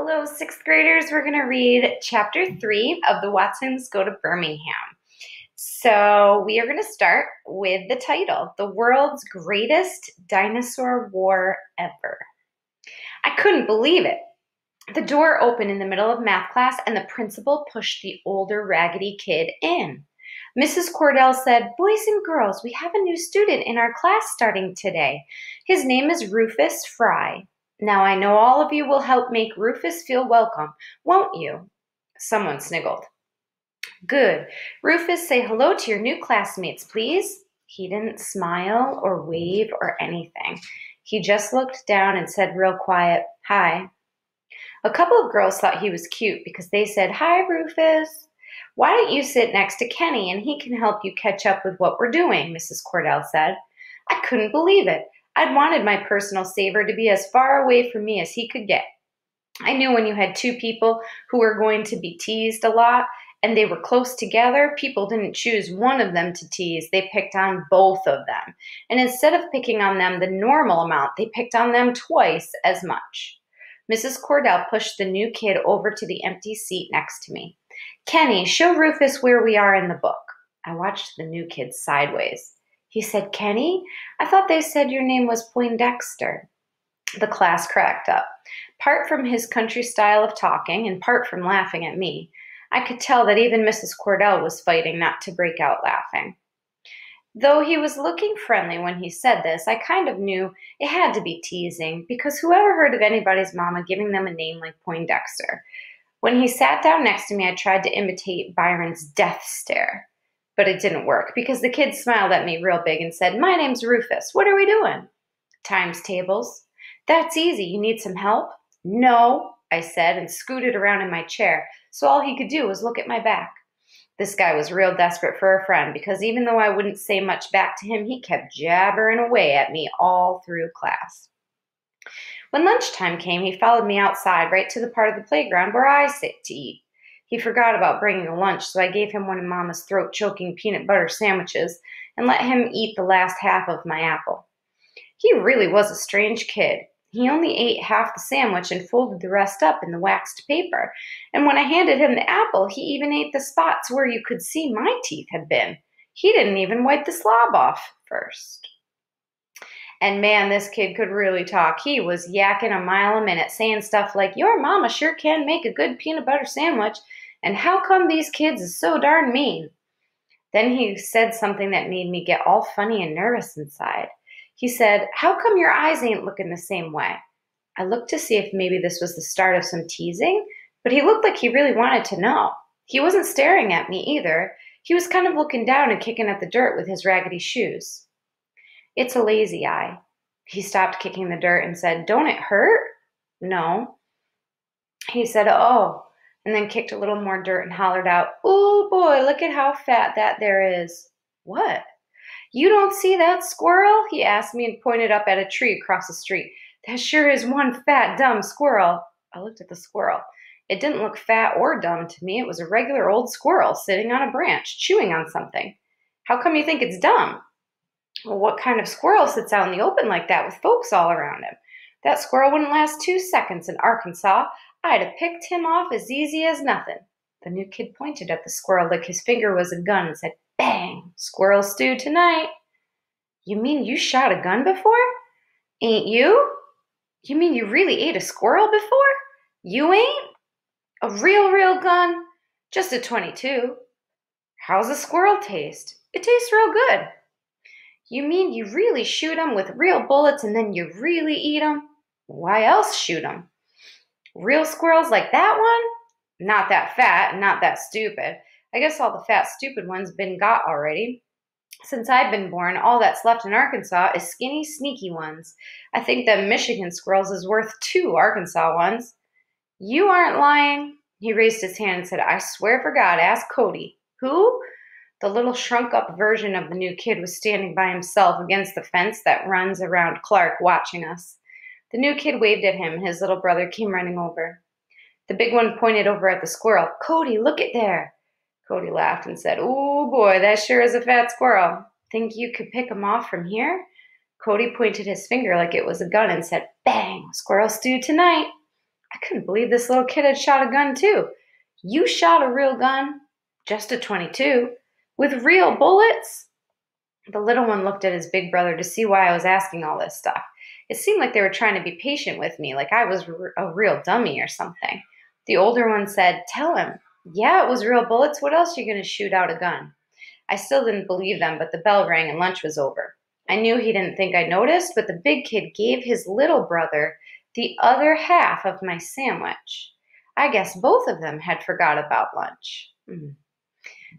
Hello, sixth graders. We're going to read Chapter 3 of The Watsons Go to Birmingham. So we are going to start with the title, The World's Greatest Dinosaur War Ever. I couldn't believe it. The door opened in the middle of math class and the principal pushed the older raggedy kid in. Mrs. Cordell said, "Boys and girls, we have a new student in our class starting today. His name is Rufus Fry. Now I know all of you will help make Rufus feel welcome, won't you?" Someone sniggled. "Good. Rufus, say hello to your new classmates, please." He didn't smile or wave or anything. He just looked down and said real quiet, "Hi." A couple of girls thought he was cute because they said, "Hi, Rufus. Why don't you sit next to Kenny and he can help you catch up with what we're doing," Mrs. Cordell said. I couldn't believe it. I'd wanted my personal saver to be as far away from me as he could get. I knew when you had two people who were going to be teased a lot and they were close together, people didn't choose one of them to tease. They picked on both of them. And instead of picking on them the normal amount, they picked on them twice as much. Mrs. Cordell pushed the new kid over to the empty seat next to me. "Kenny, show Rufus where we are in the book." I watched the new kid sideways. He said, "Kenny, I thought they said your name was Poindexter." The class cracked up, part from his country style of talking and part from laughing at me. I could tell that even Mrs. Cordell was fighting not to break out laughing. Though he was looking friendly when he said this, I kind of knew it had to be teasing, because whoever heard of anybody's mama giving them a name like Poindexter? When he sat down next to me, I tried to imitate Byron's death stare. But it didn't work because the kid smiled at me real big and said, "My name's Rufus. What are we doing?" "Times tables." "That's easy. You need some help?" "No," I said, and scooted around in my chair, so all he could do was look at my back. This guy was real desperate for a friend because even though I wouldn't say much back to him, he kept jabbering away at me all through class. When lunchtime came, he followed me outside right to the part of the playground where I sit to eat. He forgot about bringing a lunch, so I gave him one of Mama's throat-choking peanut butter sandwiches and let him eat the last half of my apple. He really was a strange kid. He only ate half the sandwich and folded the rest up in the waxed paper, and when I handed him the apple, he even ate the spots where you could see my teeth had been. He didn't even wipe the slob off first. And man, this kid could really talk. He was yakking a mile a minute, saying stuff like, "Your mama sure can make a good peanut butter sandwich, and how come these kids is so darn mean?" Then he said something that made me get all funny and nervous inside. He said, "How come your eyes ain't looking the same way?" I looked to see if maybe this was the start of some teasing, but he looked like he really wanted to know. He wasn't staring at me either. He was kind of looking down and kicking at the dirt with his raggedy shoes. "It's a lazy eye." He stopped kicking the dirt and said, "Don't it hurt?" "No." He said, "Oh," and then kicked a little more dirt and hollered out, "Oh boy, look at how fat that there is." "What?" "You don't see that squirrel?" he asked me and pointed up at a tree across the street. "That sure is one fat, dumb squirrel." I looked at the squirrel. It didn't look fat or dumb to me. It was a regular old squirrel sitting on a branch, chewing on something. "How come you think it's dumb?" "Well, what kind of squirrel sits out in the open like that with folks all around him? That squirrel wouldn't last 2 seconds in Arkansas. I'd have picked him off as easy as nothing." The new kid pointed at the squirrel like his finger was a gun and said, "Bang! Squirrel stew tonight." "You mean you shot a gun before?" "Ain't you?" "You mean you really ate a squirrel before?" "You ain't?" "A real gun?" "Just a .22. "How's a squirrel taste?" "It tastes real good." "You mean you really shoot 'em with real bullets and then you really eat 'em?" "Why else shoot 'em?" "Real squirrels like that one?" "Not that fat and not that stupid. I guess all the fat, stupid ones been got already. Since I've been born, all that's left in Arkansas is skinny, sneaky ones. I think them Michigan squirrels is worth 2 Arkansas ones." "You aren't lying." He raised his hand and said, "I swear for God, ask Cody." "Who?" The little shrunk-up version of the new kid was standing by himself against the fence that runs around Clark, watching us. The new kid waved at him, and his little brother came running over. The big one pointed over at the squirrel. "Cody, look at there." Cody laughed and said, "Oh boy, that sure is a fat squirrel. Think you could pick him off from here?" Cody pointed his finger like it was a gun and said, "Bang, squirrel stew tonight." I couldn't believe this little kid had shot a gun too. You shot a real gun? Just a 22? With real bullets? The little one looked at his big brother to see why I was asking all this stuff. It seemed like they were trying to be patient with me, like I was a real dummy or something. The older one said, "Tell him. Yeah, it was real bullets. What else are you going to shoot out a gun?" I still didn't believe them, but the bell rang and lunch was over. I knew he didn't think I noticed, but the big kid gave his little brother the other half of my sandwich. I guess both of them had forgot about lunch.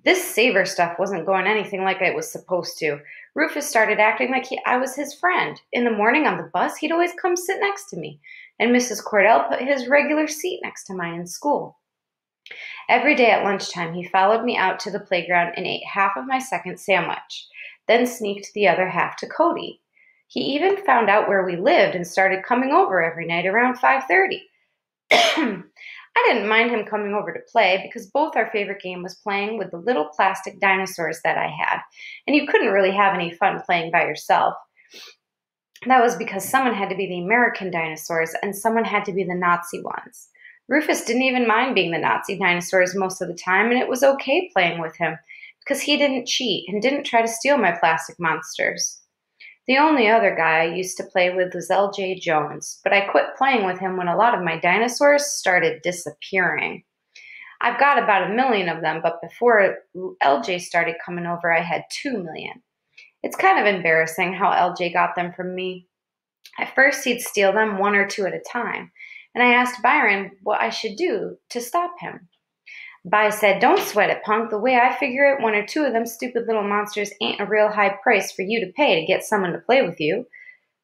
This savor stuff wasn't going anything like it was supposed to. Rufus started acting like I was his friend. In the morning on the bus, he'd always come sit next to me, and Mrs. Cordell put his regular seat next to mine in school. Every day at lunchtime, he followed me out to the playground and ate half of my second sandwich, then sneaked the other half to Cody. He even found out where we lived and started coming over every night around 5:30. I didn't mind him coming over to play because both our favorite game was playing with the little plastic dinosaurs that I had, and you couldn't really have any fun playing by yourself. That was because someone had to be the American dinosaurs and someone had to be the Nazi ones. Rufus didn't even mind being the Nazi dinosaurs most of the time, and it was okay playing with him because he didn't cheat and didn't try to steal my plastic monsters. The only other guy I used to play with was L.J. Jones, but I quit playing with him when a lot of my dinosaurs started disappearing. I've got about 1 million of them, but before L.J. started coming over, I had 2 million. It's kind of embarrassing how L.J. got them from me. At first, he'd steal them 1 or 2 at a time, and I asked Byron what I should do to stop him. Bi said, "Don't sweat it, punk. The way I figure it, 1 or 2 of them stupid little monsters ain't a real high price for you to pay to get someone to play with you."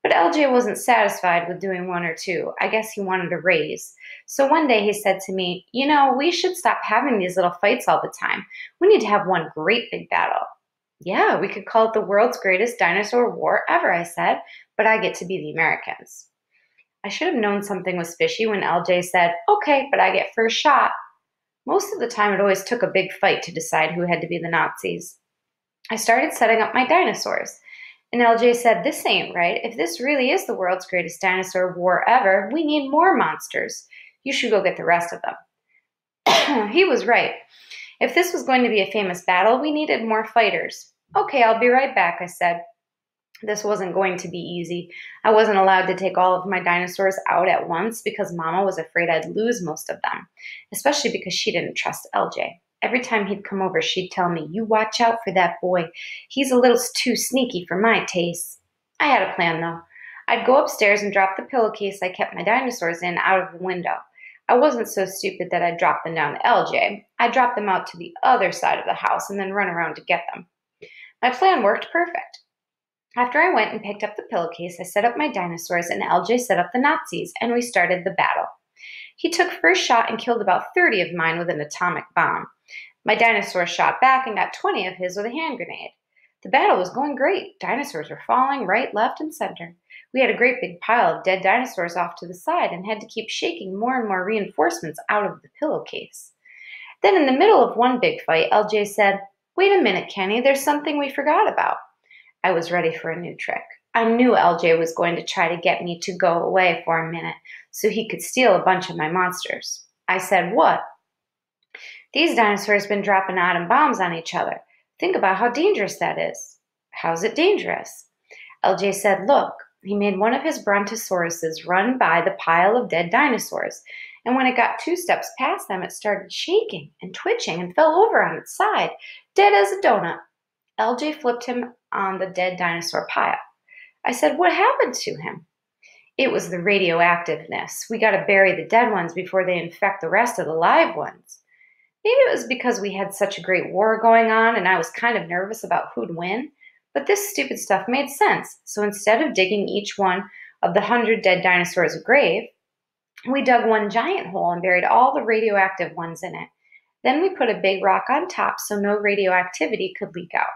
But LJ wasn't satisfied with doing 1 or 2. I guess he wanted a raise. So one day he said to me, "We should stop having these little fights all the time. We need to have one great big battle." "Yeah, we could call it the world's greatest dinosaur war ever," I said, "but I get to be the Americans." I should have known something was fishy when LJ said, "Okay, but I get first shot." Most of the time, it always took a big fight to decide who had to be the Nazis. I started setting up my dinosaurs, and LJ said, "This ain't right. If this really is the world's greatest dinosaur war ever, we need more monsters. You should go get the rest of them." He was right. If this was going to be a famous battle, we needed more fighters. "Okay, I'll be right back," I said. This wasn't going to be easy. I wasn't allowed to take all of my dinosaurs out at once because Mama was afraid I'd lose most of them, especially because she didn't trust LJ. Every time he'd come over, she'd tell me, "You watch out for that boy. He's a little too sneaky for my taste." I had a plan, though. I'd go upstairs and drop the pillowcase I kept my dinosaurs in out of the window. I wasn't so stupid that I'd drop them down to LJ. I'd drop them out to the other side of the house and then run around to get them. My plan worked perfect. After I went and picked up the pillowcase, I set up my dinosaurs and LJ set up the Nazis, and we started the battle. He took first shot and killed about 30 of mine with an atomic bomb. My dinosaur shot back and got 20 of his with a hand grenade. The battle was going great. Dinosaurs were falling right, left, and center. We had a great big pile of dead dinosaurs off to the side and had to keep shaking more and more reinforcements out of the pillowcase. Then in the middle of one big fight, LJ said, "Wait a minute, Kenny, there's something we forgot about." I was ready for a new trick. I knew LJ was going to try to get me to go away for a minute so he could steal a bunch of my monsters. I said, "What?" "These dinosaurs have been dropping atom bombs on each other. Think about how dangerous that is." "How's it dangerous?" LJ said, "Look." He made one of his brontosauruses run by the pile of dead dinosaurs, and when it got 2 steps past them, it started shaking and twitching and fell over on its side, dead as a donut. LJ flipped him on the dead dinosaur pile. I said, "What happened to him?" "It was the radioactiveness. We got to bury the dead ones before they infect the rest of the live ones." Maybe it was because we had such a great war going on and I was kind of nervous about who'd win, but this stupid stuff made sense. So instead of digging each one of the 100 dead dinosaurs a grave, we dug one giant hole and buried all the radioactive ones in it. Then we put a big rock on top so no radioactivity could leak out.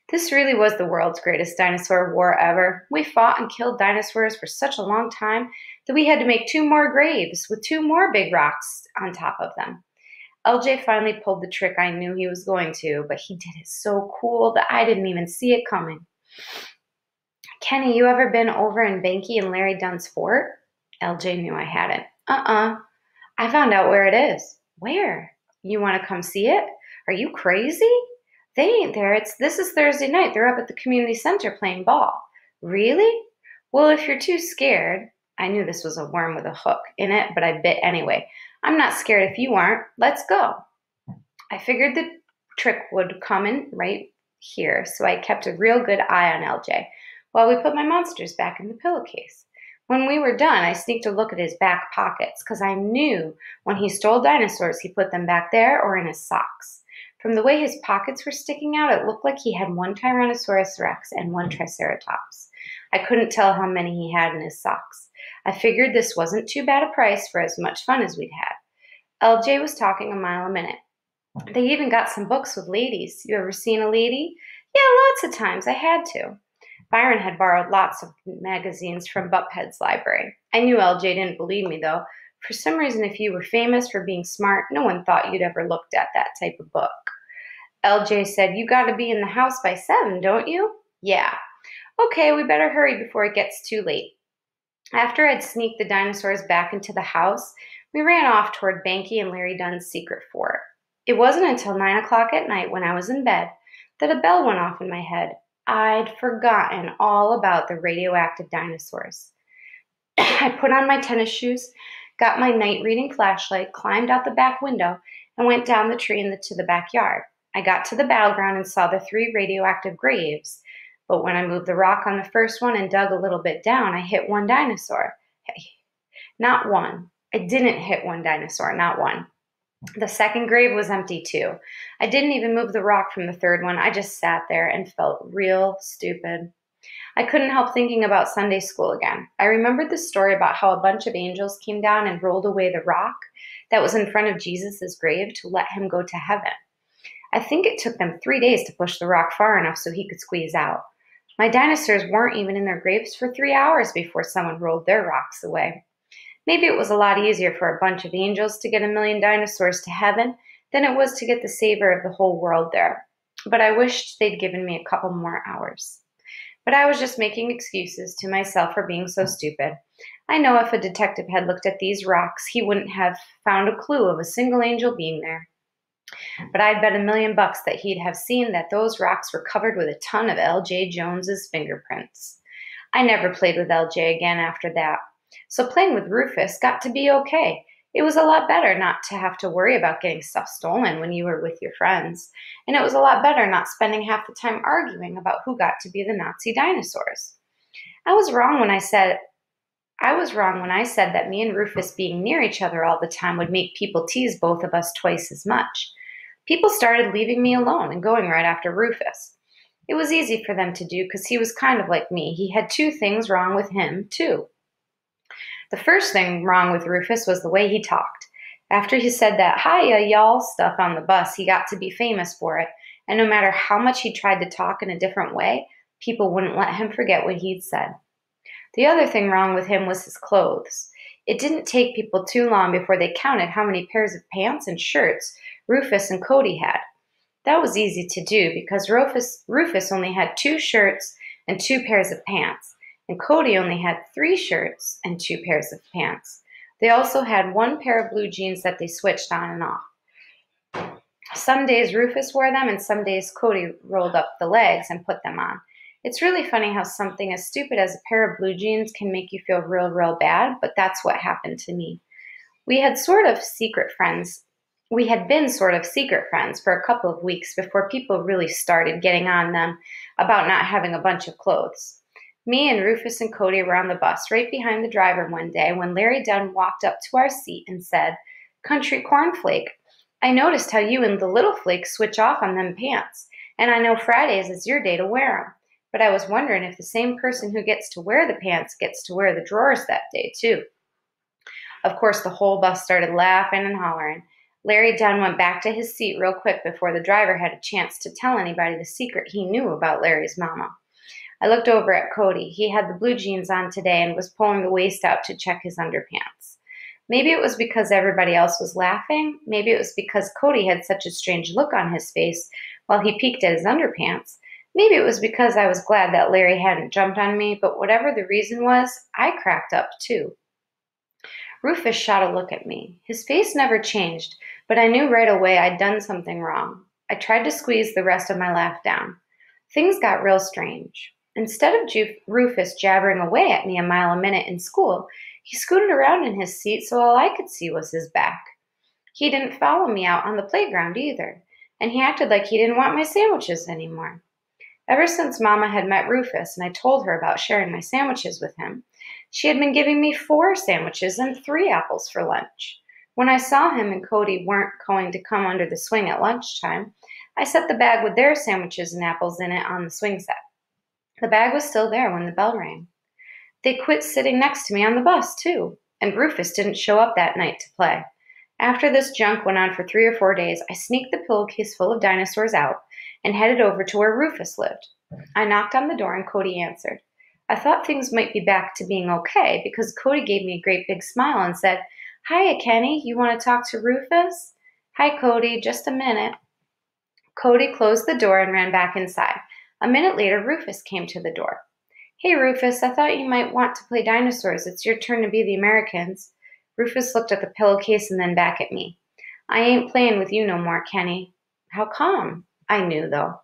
This really was the world's greatest dinosaur war ever. We fought and killed dinosaurs for such a long time that we had to make 2 more graves with 2 more big rocks on top of them. LJ finally pulled the trick I knew he was going to, but he did it so cool that I didn't even see it coming. "Kenny, you ever been over in Banky and Larry Dunn's fort?" LJ knew I hadn't. Uh-uh. I found out where it is. Where? You want to come see it? Are you crazy? They ain't there. This is Thursday night. They're up at the community center playing ball. Really? Well, if you're too scared, I knew this was a worm with a hook in it, but I bit anyway. I'm not scared if you aren't. Let's go. I figured the trick would come in right here, so I kept a real good eye on LJ while we put my monsters back in the pillowcase. When we were done, I sneaked a look at his back pockets because I knew when he stole dinosaurs, he put them back there or in his socks. From the way his pockets were sticking out, it looked like he had one Tyrannosaurus Rex and one Triceratops. I couldn't tell how many he had in his socks. I figured this wasn't too bad a price for as much fun as we'd had. LJ was talking a mile a minute. They even got some books with ladies. You ever seen a lady? Yeah, lots of times. I had to. Byron had borrowed lots of magazines from Buphead's library. I knew LJ didn't believe me, though. For some reason, if you were famous for being smart, no one thought you'd ever looked at that type of book. LJ said, "You got to be in the house by 7, don't you?" "Yeah." "Okay, we better hurry before it gets too late." After I'd sneaked the dinosaurs back into the house, we ran off toward Banky and Larry Dunn's secret fort. It wasn't until 9 o'clock at night when I was in bed that a bell went off in my head. I'd forgotten all about the radioactive dinosaurs. I put on my tennis shoes, got my night reading flashlight, climbed out the back window, and went down the tree to the backyard. I got to the battleground and saw the 3 radioactive graves. But when I moved the rock on the first one and dug a little bit down, I hit one dinosaur. Hey, not one. I didn't hit one dinosaur, not one. The second grave was empty too. I didn't even move the rock from the third one. I just sat there and felt real stupid. I couldn't help thinking about Sunday school again. I remembered the story about how a bunch of angels came down and rolled away the rock that was in front of Jesus' grave to let him go to heaven. I think it took them 3 days to push the rock far enough so he could squeeze out. My dinosaurs weren't even in their graves for 3 hours before someone rolled their rocks away. Maybe it was a lot easier for a bunch of angels to get 1,000,000 dinosaurs to heaven than it was to get the savior of the whole world there. But I wished they'd given me a couple more hours. But I was just making excuses to myself for being so stupid. I know if a detective had looked at these rocks, he wouldn't have found a clue of a single angel being there. But I'd bet $1,000,000 that he'd have seen that those rocks were covered with a ton of L.J. Jones's fingerprints. I never played with L.J. again after that. So playing with Rufus got to be okay. It was a lot better not to have to worry about getting stuff stolen when you were with your friends. And it was a lot better not spending half the time arguing about who got to be the Nazi dinosaurs. I was wrong when I said that me and Rufus being near each other all the time would make people tease both of us twice as much. People started leaving me alone and going right after Rufus. It was easy for them to do because he was kind of like me. He had 2 things wrong with him, too. The first thing wrong with Rufus was the way he talked. After he said that "hiya, y'all" stuff on the bus, he got to be famous for it, and no matter how much he tried to talk in a different way, people wouldn't let him forget what he'd said. The other thing wrong with him was his clothes. It didn't take people too long before they counted how many pairs of pants and shirts Rufus and Cody had. That was easy to do because Rufus only had 2 shirts and 2 pairs of pants, and Cody only had 3 shirts and 2 pairs of pants. They also had 1 pair of blue jeans that they switched on and off. Some days Rufus wore them, and some days Cody rolled up the legs and put them on. It's really funny how something as stupid as a pair of blue jeans can make you feel real bad, but that's what happened to me. We had been sort of secret friends for a couple of weeks before people really started getting on them about not having a bunch of clothes. Me and Rufus and Cody were on the bus right behind the driver one day when Larry Dunn walked up to our seat and said, "Country Cornflake, I noticed how you and the Little Flake switch off on them pants, and I know Fridays is your day to wear 'em. But I was wondering if the same person who gets to wear the pants gets to wear the drawers that day, too." Of course, the whole bus started laughing and hollering. Larry Dunn went back to his seat real quick before the driver had a chance to tell anybody the secret he knew about Larry's mama. I looked over at Cody. He had the blue jeans on today and was pulling the waist out to check his underpants. Maybe it was because everybody else was laughing. Maybe it was because Cody had such a strange look on his face while he peeked at his underpants. Maybe it was because I was glad that Larry hadn't jumped on me, but whatever the reason was, I cracked up too. Rufus shot a look at me. His face never changed, but I knew right away I'd done something wrong. I tried to squeeze the rest of my laugh down. Things got real strange. Instead of Rufus jabbering away at me a mile a minute in school, he scooted around in his seat so all I could see was his back. He didn't follow me out on the playground either, and he acted like he didn't want my sandwiches anymore. Ever since Mama had met Rufus and I told her about sharing my sandwiches with him, she had been giving me 4 sandwiches and 3 apples for lunch. When I saw him and Cody weren't going to come under the swing at lunchtime, I set the bag with their sandwiches and apples in it on the swing set. The bag was still there when the bell rang. They quit sitting next to me on the bus, too, and Rufus didn't show up that night to play. After this junk went on for 3 or 4 days, I sneaked the pillowcase full of dinosaurs out and headed over to where Rufus lived. I knocked on the door and Cody answered. I thought things might be back to being okay because Cody gave me a great big smile and said, "Hiya, Kenny, you want to talk to Rufus?" "Hi, Cody, just a minute." Cody closed the door and ran back inside. A minute later, Rufus came to the door. "Hey, Rufus, I thought you might want to play dinosaurs. It's your turn to be the Americans." Rufus looked at the pillowcase and then back at me. "I ain't playing with you no more, Kenny." "How come?" I knew, though.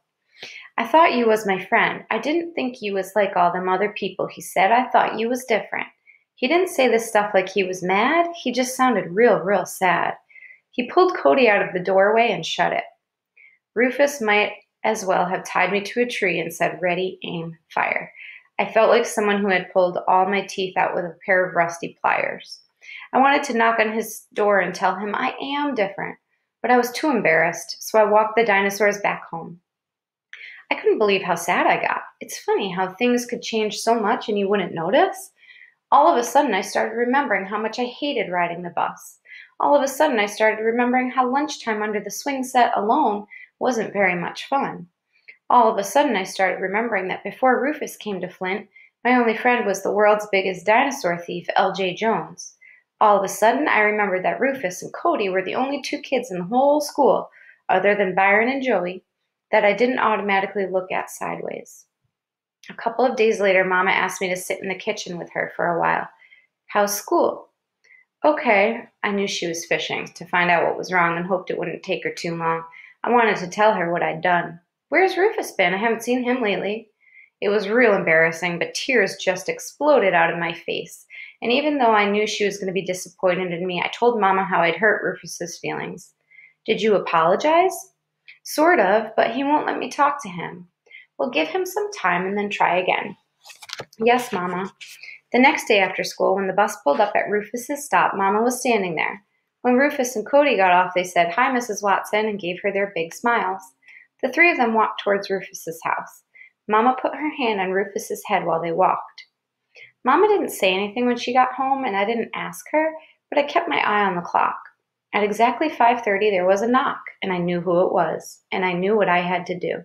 "I thought you was my friend. I didn't think you was like all them other people," he said. "I thought you was different." He didn't say this stuff like he was mad. He just sounded real sad. He pulled Cody out of the doorway and shut it. Rufus might as well have tied me to a tree and said, "Ready, aim, fire." I felt like someone who had pulled all my teeth out with a pair of rusty pliers. I wanted to knock on his door and tell him I am different, but I was too embarrassed, so I walked the dinosaurs back home. I couldn't believe how sad I got. It's funny how things could change so much and you wouldn't notice. All of a sudden, I started remembering how much I hated riding the bus. All of a sudden, I started remembering how lunchtime under the swing set alone wasn't very much fun. All of a sudden, I started remembering that before Rufus came to Flint, my only friend was the world's biggest dinosaur thief, L.J. Jones. All of a sudden, I remembered that Rufus and Cody were the only 2 kids in the whole school, other than Byron and Joey, that I didn't automatically look at sideways. A couple of days later, Mama asked me to sit in the kitchen with her for a while. "How's school?" "Okay." I knew she was fishing to find out what was wrong and hoped it wouldn't take her too long. I wanted to tell her what I'd done. "Where's Rufus been? I haven't seen him lately." It was real embarrassing, but tears just exploded out of my face. And even though I knew she was going to be disappointed in me, I told Mama how I'd hurt Rufus's feelings. "Did you apologize?" "Sort of, but he won't let me talk to him." "Well, give him some time and then try again." "Yes, Mama." The next day after school, when the bus pulled up at Rufus's stop, Mama was standing there. When Rufus and Cody got off, they said, "Hi, Mrs. Watson," and gave her their big smiles. The 3 of them walked towards Rufus's house. Mama put her hand on Rufus's head while they walked. Mama didn't say anything when she got home, and I didn't ask her, but I kept my eye on the clock. At exactly 5:30, there was a knock, and I knew who it was, and I knew what I had to do.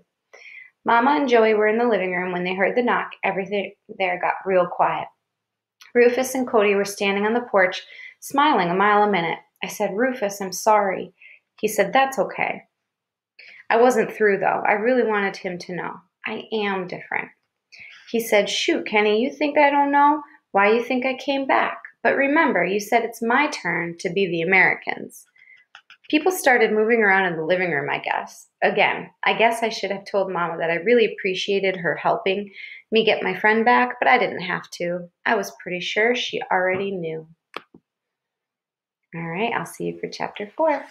Mama and Joey were in the living room when they heard the knock. Everything there got real quiet. Rufus and Cody were standing on the porch, smiling a mile a minute. I said, "Rufus, I'm sorry." He said, "That's okay." I wasn't through, though. I really wanted him to know. I am different. He said, "Shoot, Kenny, you think I don't know? Why you think I came back? But remember, you said it's my turn to be the Americans." People started moving around in the living room, I guess. Again, I guess I should have told Mama that I really appreciated her helping me get my friend back, but I didn't have to. I was pretty sure she already knew. All right, I'll see you for chapter 4.